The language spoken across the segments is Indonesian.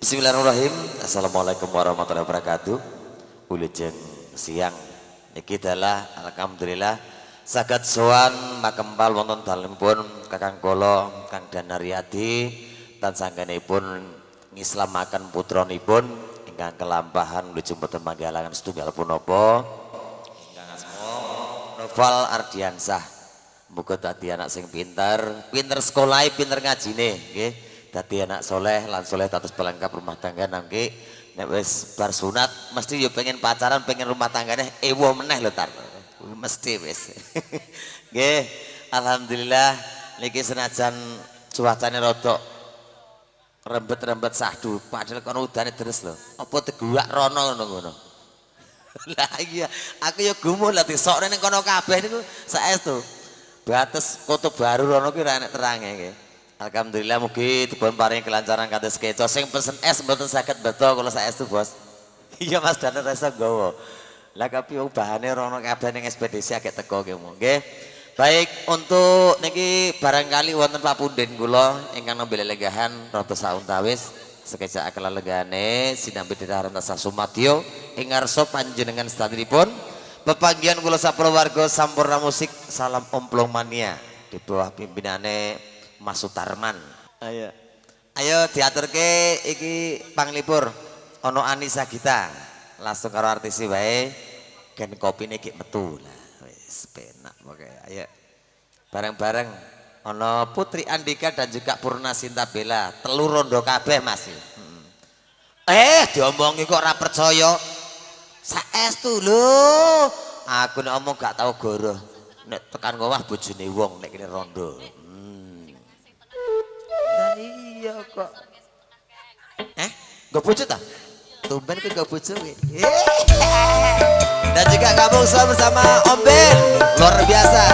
Bismillahirrahmanirrahim. Assalamualaikum warahmatullahi wabarakatuh. Wilujeng siang niki adalah alhamdulillah saged sowan makempal wonten dalemipun Kakang Kolo Kang Danariyadi tan sanggenipun ngislamaken putranipun ingkang kelampahan wilujeng boten manggihalangan setunggal punapa ingkang asma Noval Ardiansah. Muga dadi anak sing pinter sekolahe, pinter ngajine nggih. Dadi anak soleh lan soleh tatus pelengkap rumah tangga nangke nek wis bar sunat mesti yo pengen pacaran, pengen rumah tanggane ewo meneh lho tar. Mesti wis. Nggih, alhamdulillah niki senajan cuacane rada rembet-rembet sahdu padahal kono udane deres lho. Apa teguak rono ngono. Lah iya, aku yo gumun lah disokne ning kono kabeh niku saestu. Bates Kota Baru rono ki ra enek terange nggih. Alhamdulillah mugi dipun paringi kelancaran kados keca. Sing pesen es mboten saged beto kula saestu, Bos. Iya Mas Dana rasa gawa. Lah tapi bahane rono kabeh ning ekspedisi agek teko nggih. Baik, untuk niki barangkali wonten papunden kula ingkang nembe lelegahan rada sauntawis sekejap kelalengane sinambi ditaran tasah sumadyo ing ngarsa panjenengan sedanipun pepanggihan kula sapra warga Sampurna Musik Salam Omplong Mania di bawah pimpinane Mas Sutarman. Ayo diaturke iki panglipur ono Anissa Gita langsung karo artis wae gen kopine iki metu lah wis penak pokoke. Ayo bareng-bareng ono Putri Andika dan juga Purna Sinta Bella telu rondo kabeh Mas. Diomongi kok ora percaya. Saestu lho. Aku nek omong gak tau goroh. Nek tekan ngowah bojone wong nek kene rondo. Nah iya kok. Gak bojo ta? Tumben kowe gak bojo kowe. Dan juga gabung bersama Om Ben. Luar biasa.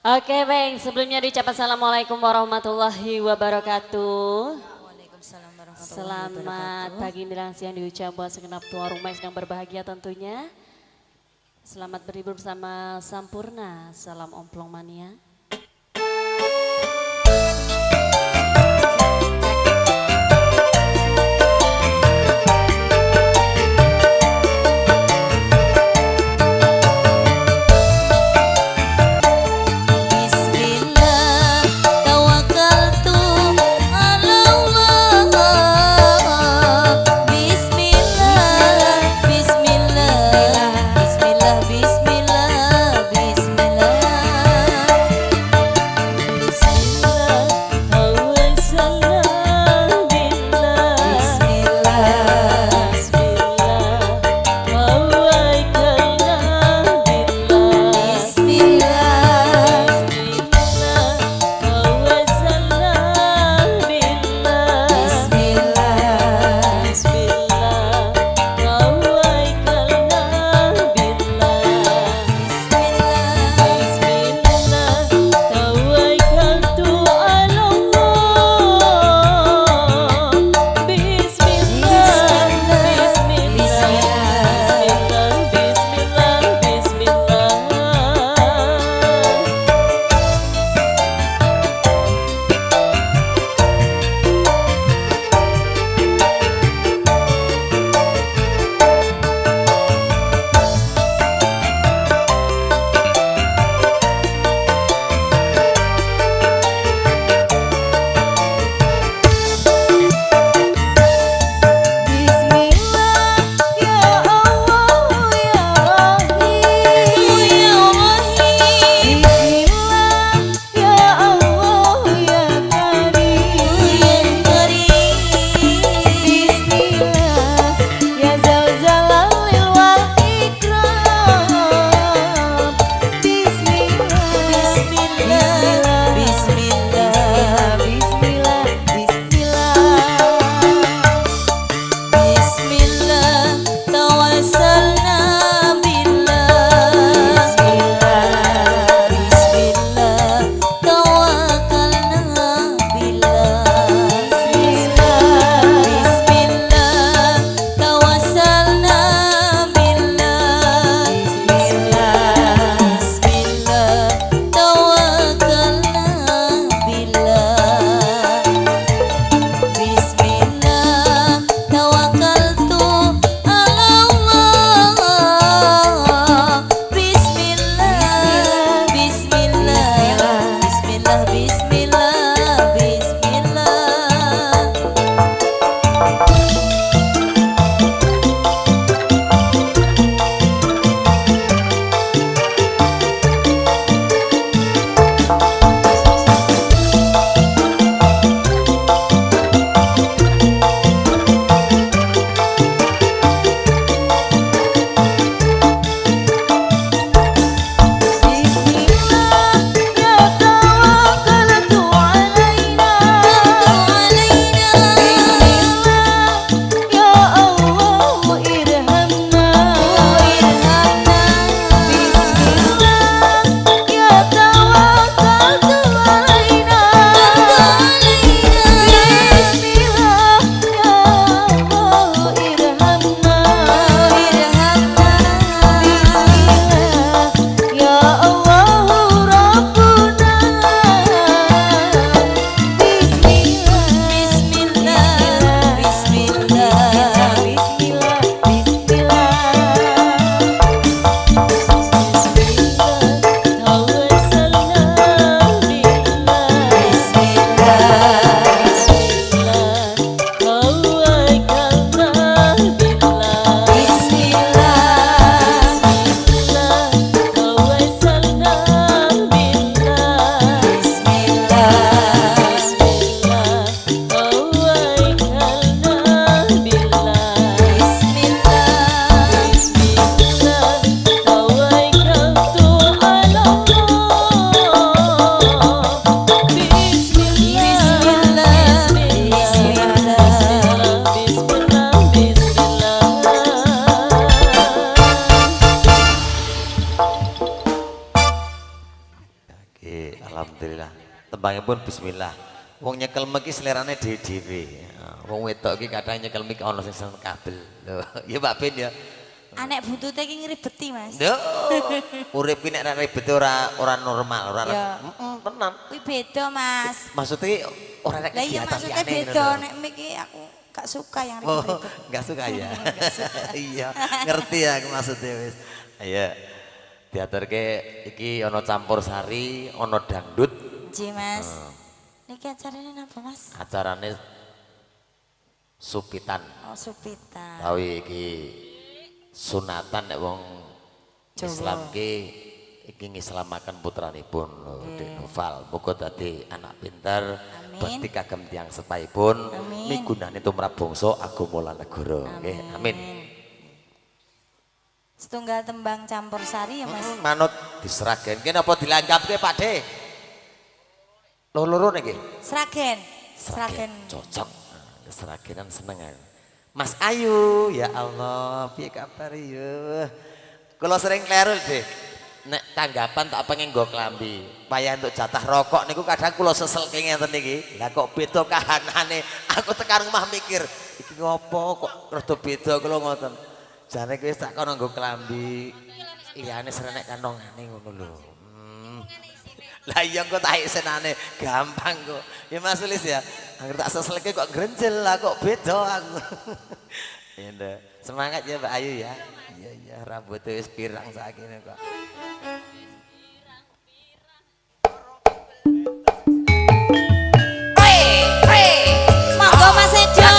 Oke baik, sebelumnya diucapkan assalamualaikum warahmatullahi wabarakatuh. Waalaikumsalam warahmatullahi Selamat wabarakatuh. pagi menjelang siang diucap buat segenap tuan rumah yang sedang berbahagia tentunya. Selamat berlibur bersama Sampurna, salam Omplong Mania. Bismillah, bismillah, bismillah. alhamdulillah. Tembangnya pun bismillah. Wong nyekel miki selerane dhewe-dhewe. Wong wedok iki kadang nyekel miki ana sing seneng kabel. Lho, ya Mbak Ben ya. Anek butute iki ngribeti, Mas. Lho, urip ki nek ribet ora normal, ora tenan. Kuwi beda, Mas. Maksudnya ora nek Lah iya maksudnya beda nek miki aku gak suka yang ribet-ribet. Enggak suka ya. Iya, ngerti aku maksudnya wis. Ayo. Diaturke iki ana campur sari, ana dangdut. Nggih, Mas. Niki acarane napa, Mas? Acarane supitan. Oh, supitan. Tahu iki sunatan nek wong Jawa. Islam ki iki ngislamaken putranipun lho Dik Noval. Muga dadi anak pinter, bekti kagem tiyang sepaipun, migunani tumrap bangsa, agama lan negara. Nggih, amin. Setunggal tembang campur sari ya, Mas. Manut diseragenke napa dilanggapke Pakde? Loro niki. Sragen. Seragen cocok. Seragenan seneng aku. Mas Ayu, ya Allah, piye kabar ya? Kalau sering kleru deh. Nek tanggapan tak pengen nggo klambi. Payah untuk jatah rokok niku kadang kula seselke ngenten niki. Lah kok beda kahanane. Aku tekan rumah mikir, iki ngopo kok rada beda kula ngoten. Jane wis tak kono nggo klambi. Liyane serenek kantongane ngono lho. Lah iya kok tak senane gampang kok. Ya Mas Sulis ya. Angger tak seselke kok grenjel lah kok beda aku. Ya semangat ya Mbak Ayu ya. Iya iya rambutnya wis pirang sakine kok. Monggo Mas Edo.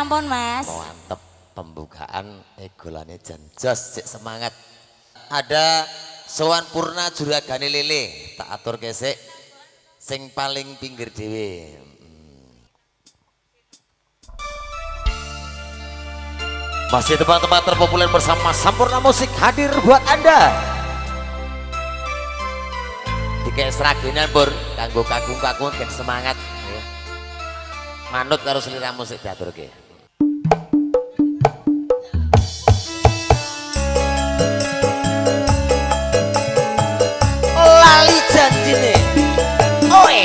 sampun Mas. Mantep pembukaan golane jan jos sik semangat. Ada sowan Purna Juragane Lele, tak atur kesik sing paling pinggir dhewe. Masih tempat-tempat terpopuler bersama Sampurna Musik hadir buat Anda. Dikek seragenan Pur, kanggo kakung-kakung kek semangat. Manut karo selera musik diaturke. Lali janjine. Oe.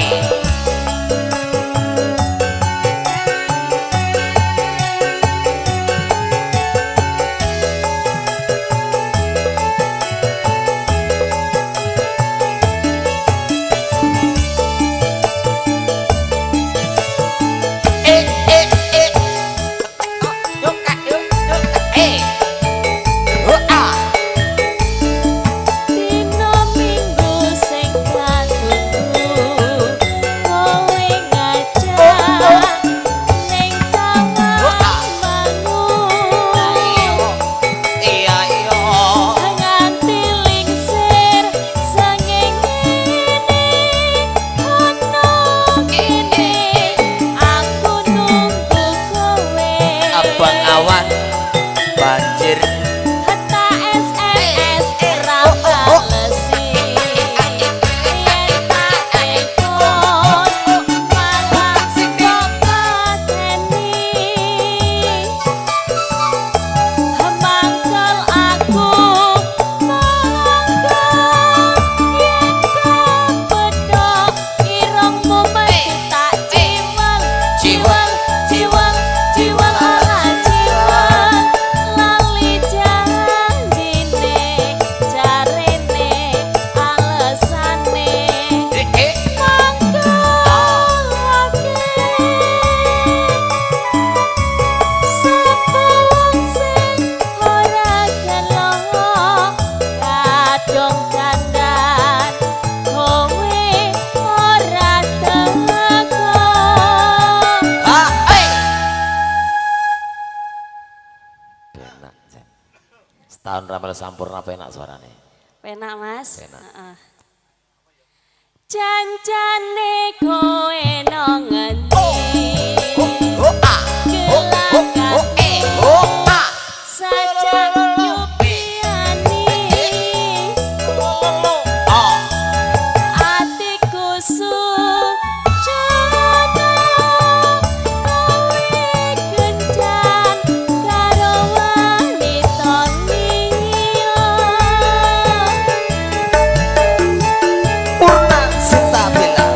Setahun ramal Sampurna penak suarane. Penak Mas. Penak. Jancane kowe nang ngendi? Sajak nyupiani atiku sujono kowe kencan karo wanita liya. Purna Sinta Bella.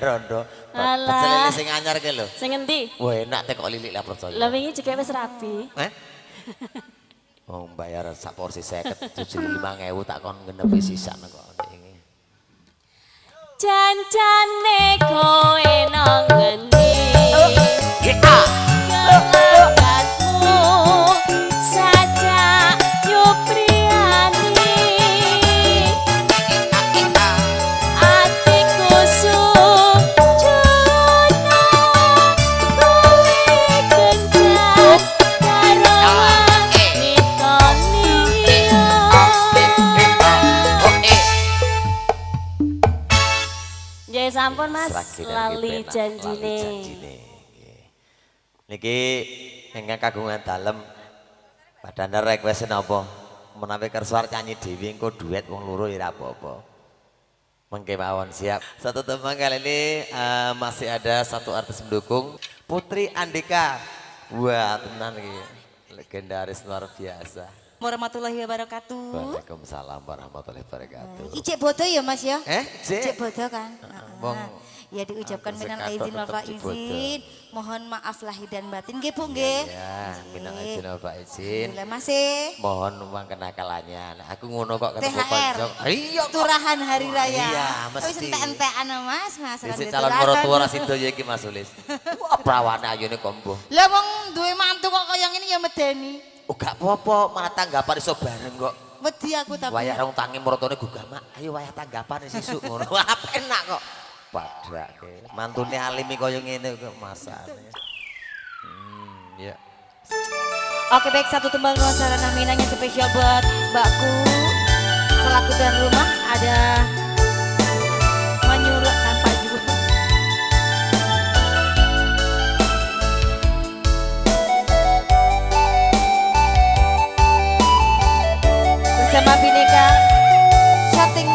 rondo. Alah. Pecel lele sing anyar ki lho. Sing endi? Wah enak teh kok lilik lah percaya. Lah wingi jek wis rapi. Oh bayar sak porsi 50 75.000 tak kon ngenepi sisan kok ini. Jancane kowe nang ngendi? Kelakatmu saja yo priani. Atiku sujono kowe kencan karo Nggih sampun Mas, lali janjine. Niki ingkang kagungan dalem padahal request napa? Menawi kersa nyanyi dhewe engko duet wong loro ya apa-apa. Mengke mawon siap. Satu teman kali ini masih ada satu artis mendukung Putri Andika. Wah tenan iki legendaris luar biasa. Warahmatullahi wabarakatuh. Waalaikumsalam warahmatullahi wabarakatuh. Icek bodo ya Mas ya? Cek. Cek bodo kan? Wong Ya diucapkan aku minal sekato aizin wal tetep dibodo. faizin. Mohon maaf lahir dan batin nggih Bu nggih. Ya, minal aizin wal faizin. Alhamdulillah Mas. Mohon uang kenakalannya. Nah, aku ngono kok ketemu THR. konco. Iya, kok. Turahan hari raya. Iya, Wis mesti. entek-entekan Mas, Mas. Isi calon mertua ora sido ya iki Mas Sulis. Wah, prawane ayune kombo. Lah wong duwe mantu kok kaya ngene ya medeni. Oh, gak apa-apa, malah tanggapan iso bareng kok. Wedi aku tapi. Wayah rong tangi mertone gugah, Mak. Ayo wayah tanggapan sesuk ngono. Wah, enak kok. Padrake. Mantune alimi kaya ngene kok masane. Ya. Oke baik, satu tembang nuansa ranah Minang yang spesial buat Mbakku selaku tuan rumah ada menyuruh tanpa juga. Bersama Bineka Syuting.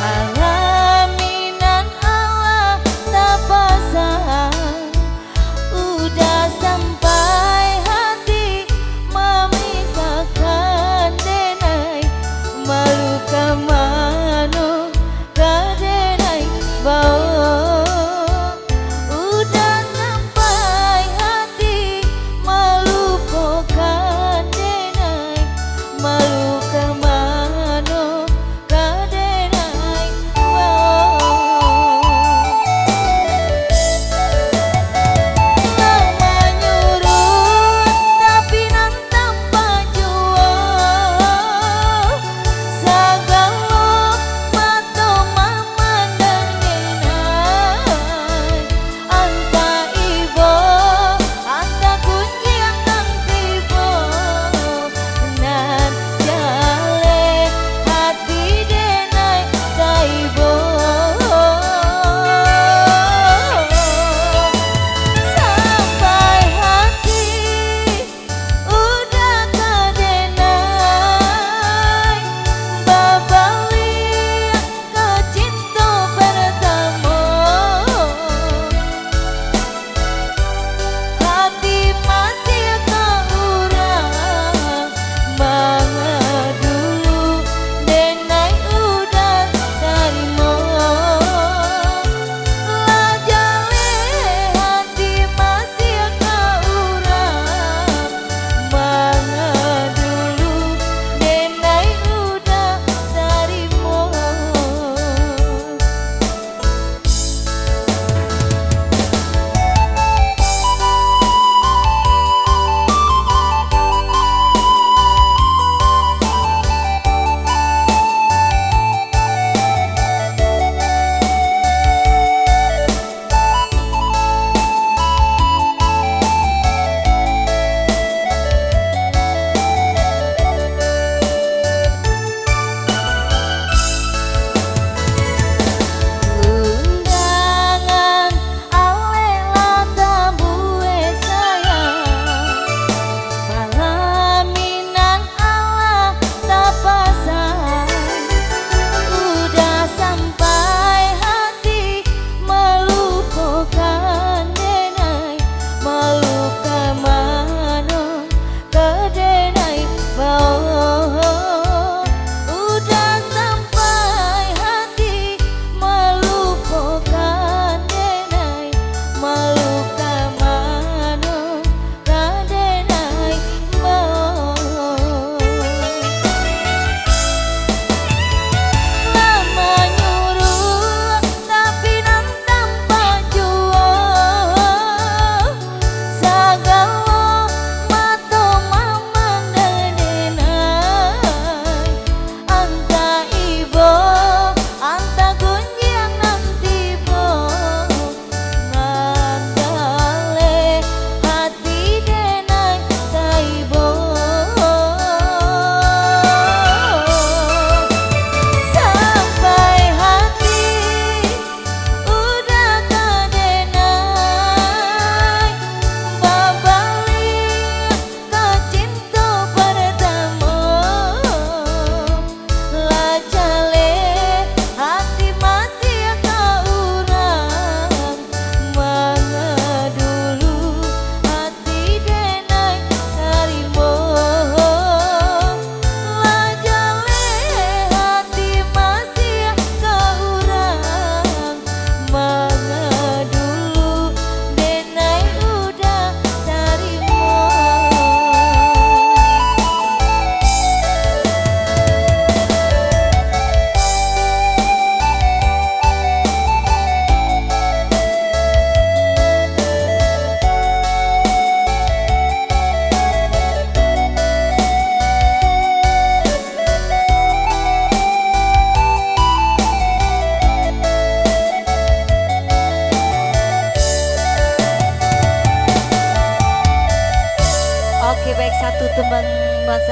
Alah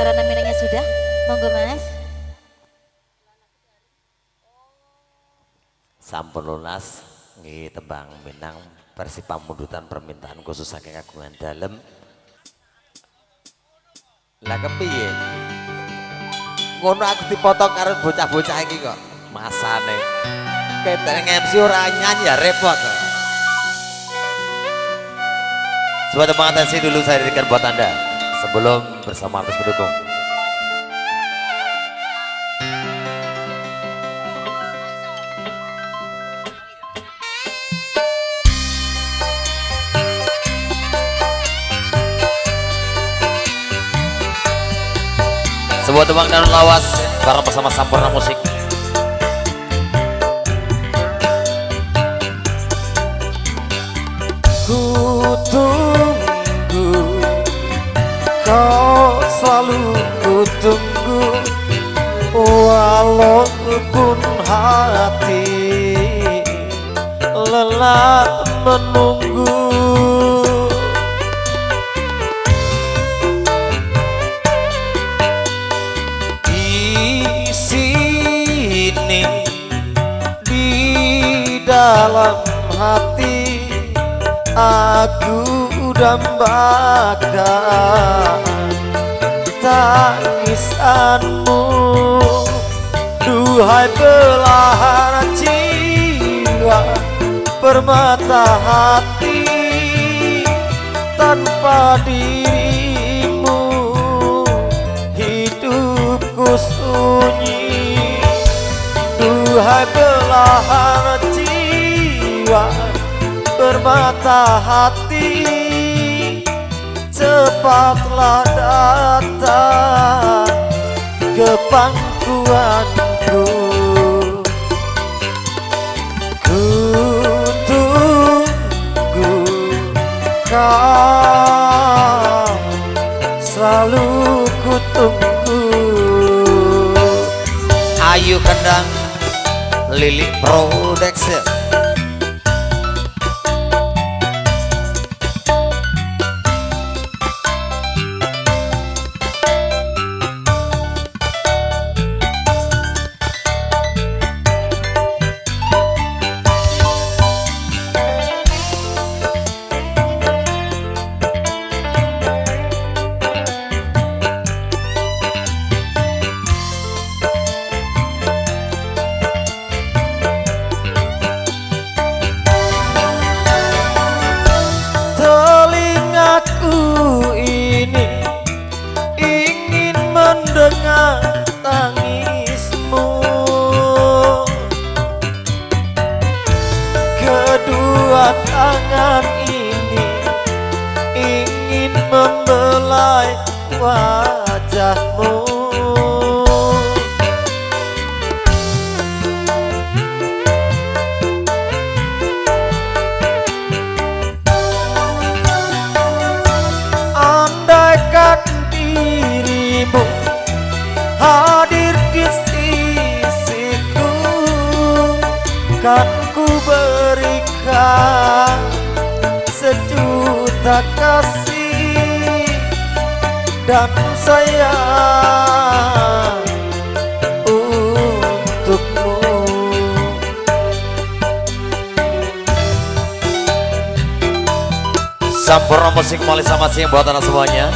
sarana minangnya sudah. Monggo Mas. Sampun lunas nggih tembang Minang versi pamundutan permintaan khusus saking kagungan dalem. Lah kepiye? Ngono aku dipotong karo bocah-bocah iki kok. Masane. Ketek MC ora nyanyi ya repot. Sebuah tepuk atensi dulu saya dirikan buat Anda sebelum bersama artis pendukung. Sebuah tembang dan lawas bareng bersama Sampurna Musik. Ku tunggu, kau selalu ku tunggu, walaupun hati lelah menunggu. Dalam hati aku dambakan tangisanmu, duhai belahan jiwa permata hati. Tanpa dirimu hidupku sunyi, duhai belahan jiwa bermata hati. Cepatlah datang ke pangkuanku. Ku tunggu kau, selalu ku tunggu. Ayu Kendang Lili Production. Dengan tangismu, kedua tangan ini ingin membelai wajahmu. Andaikan dirimu hadir di sisiku, kan ku berikan sejuta kasih dan sayang untukmu. Sampurna Musik mulai sama siang buat anak semuanya.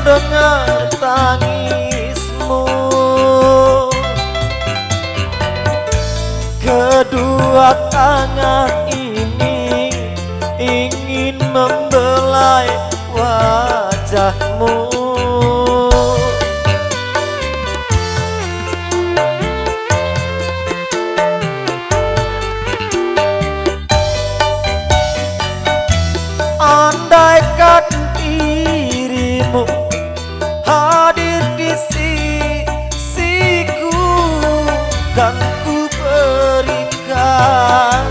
Dengar tangismu, kedua tangan ini ingin membelai wajahmu. kan ku berikan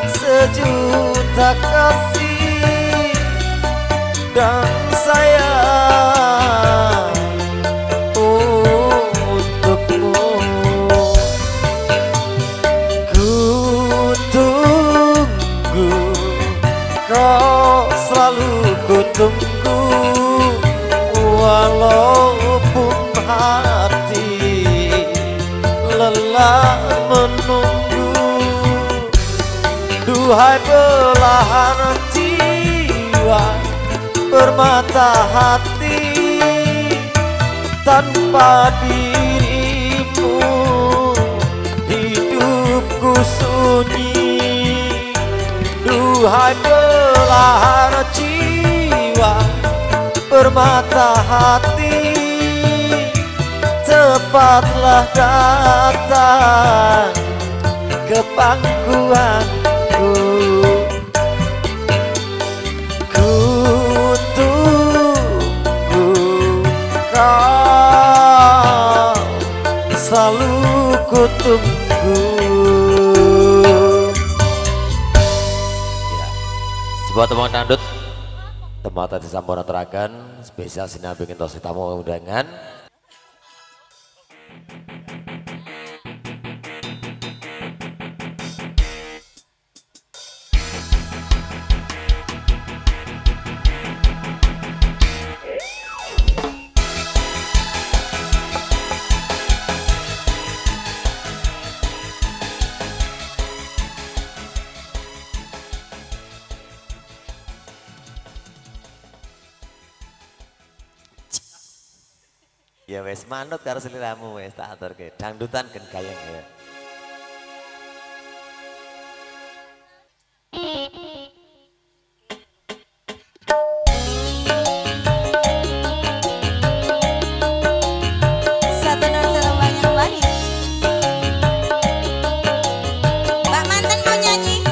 sejuta kasih dan sayang untukmu. Ku tunggu, kau selalu ku tunggu, walaupun hati lelah menunggu. Duhai belahan jiwa bermata hati, tanpa dirimu hidupku sunyi. Duhai belahan jiwa bermata hati, cepatlah datang ke pangkuanku. Ku tunggu kau, selalu ku tunggu. Ya, sebuah tembang dangdut temata disampun aturaken spesial sinambi ngentosi tamu undangan. Ya wes manut karo seliramu wes tak aturke. Dangdutan gen gayeng ya. Satu nur satu banyak balik. Mbak Manten mau nyanyi.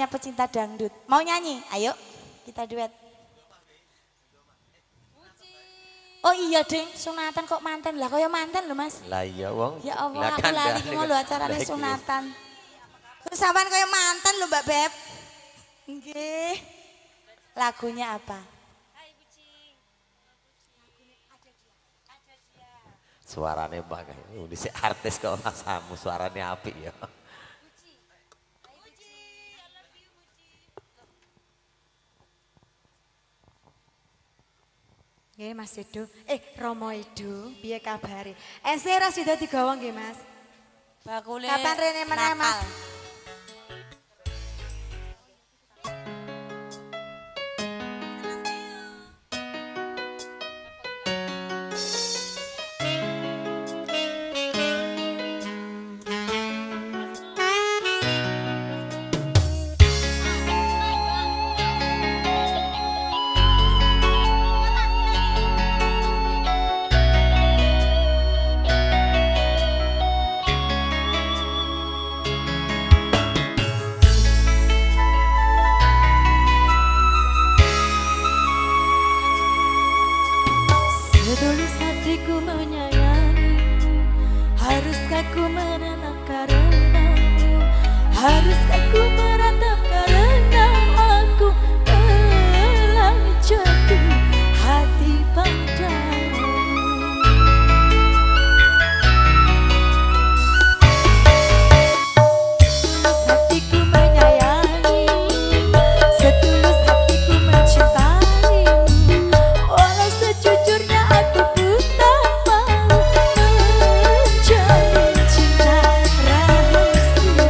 pecinta dangdut. Mau nyanyi? Ayo kita duet. Oh iya ding, sunatan kok manten lah, kaya manten lho Mas. Lah iya wong. Ya Allah, aku lali ki mau lho acarane sunatan. Terus sampean kaya manten lho Mbak Beb. Nggih. Lagunya apa? Suarane mbak ini si artis kok Mas Samu suaranya apik ya. Nggih Mas Edo, Romo Edo, piye kabare? Ese ra sida digawa nggih Mas. Bakule Kapan rene meneh Mas? Setulus hatiku menyayangimu, haruskah ku merenang karenamu? Haruskah ku meratap karena aku telah jatuh hati padamu? Setulus hatiku menyayangimu, setulus hatiku mencintaimu, walau sejujurnya aku buta mau menjalin cinta rahasia.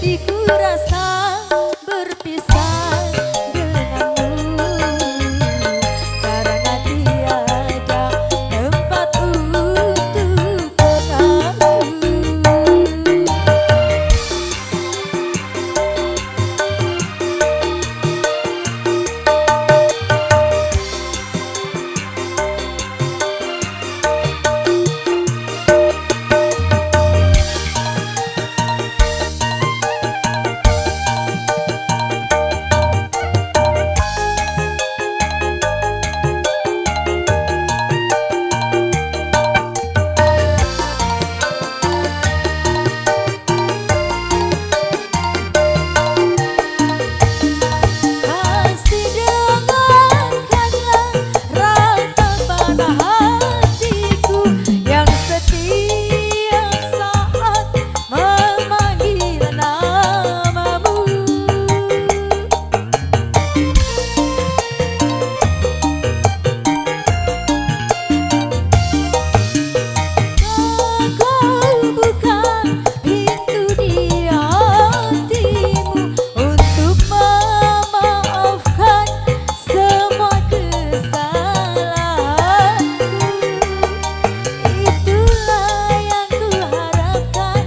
hatiku rasa berpisah denganmu karena tiada tempat untuk bersatu. Kasih dengarkanlah ratapan hatiku yang setiap saat memanggil namamu. Kau buka pintu di hatimu untuk memaafkan semua kesalahanku. Itulah yang kuharapkan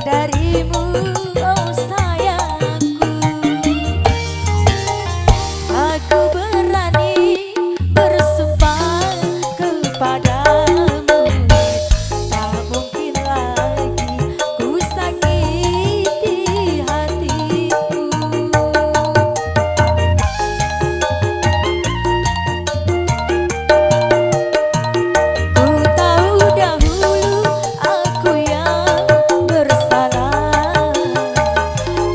darimu, oh sayangku. Aku berani bersumpah kepadamu, tak mungkin lagi ku sakiti hatimu. Ku tahu dahulu aku yang bersalah,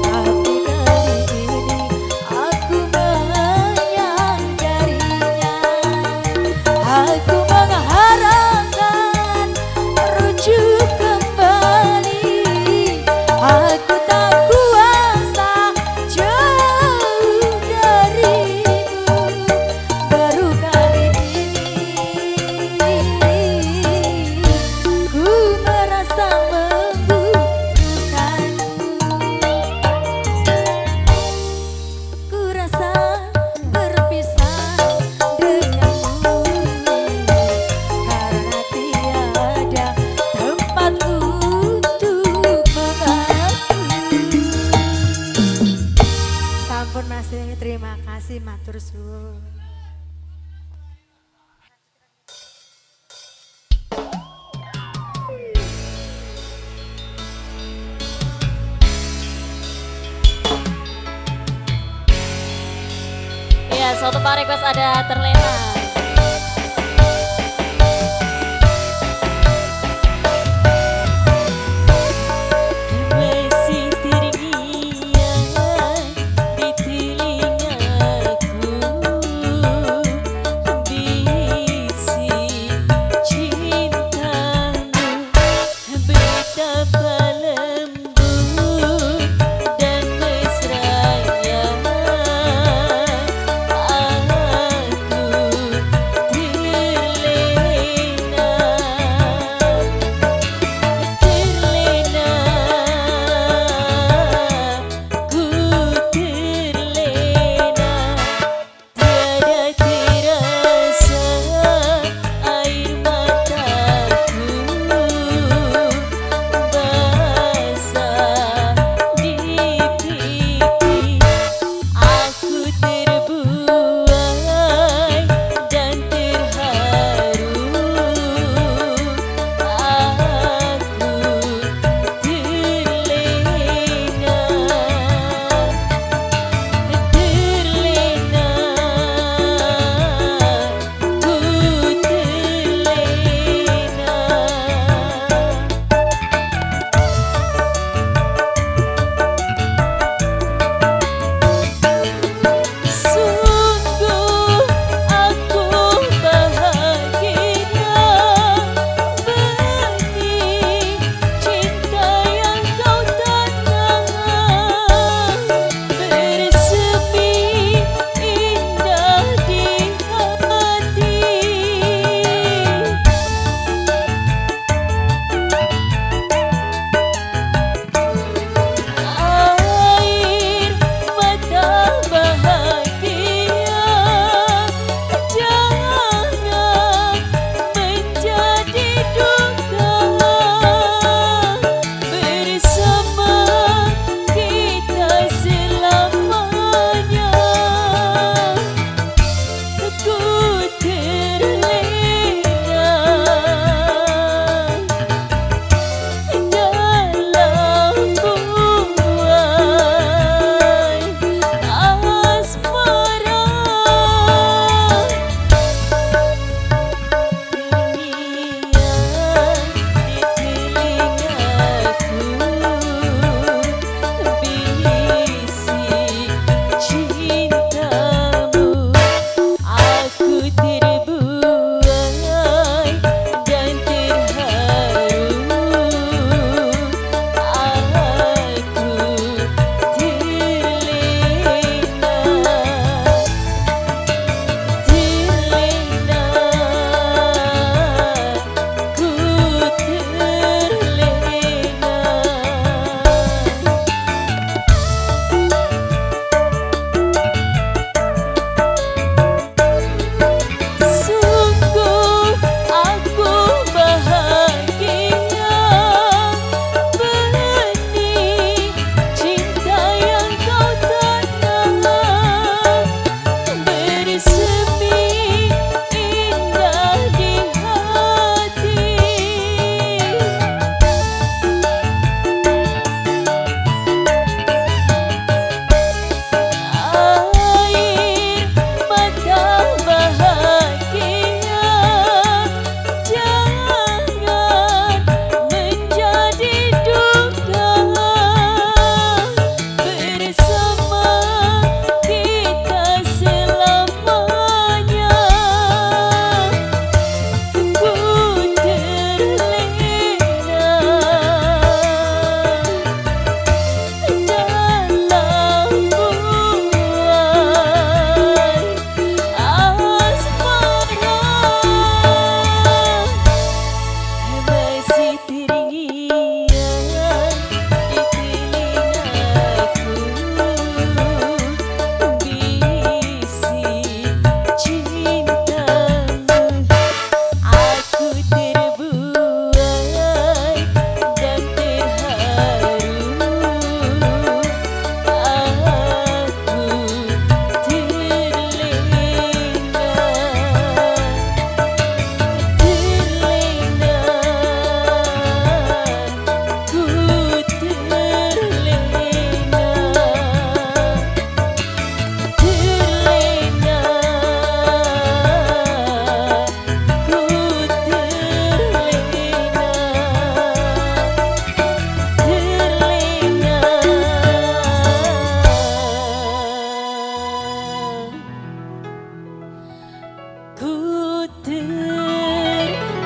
tapi kali ini aku menyadarinya. Aku mengharapkan rujuk kembali. Aku tak kuasa jauh darimu. Baru kali ini ku merasa membutuhkanmu. Ku rasa berpisah denganmu karena tiada tempat untuk mengadu. Sampun Mas, terima kasih matur suwun. Ya, suatu Pak request ada terlena. Masih terngiang di telingaku bisik cintamu, betapa lembut dan mesranya aku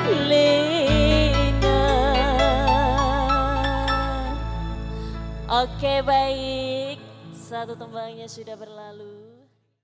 terlena. Oke baik, satu tembangnya sudah berlalu.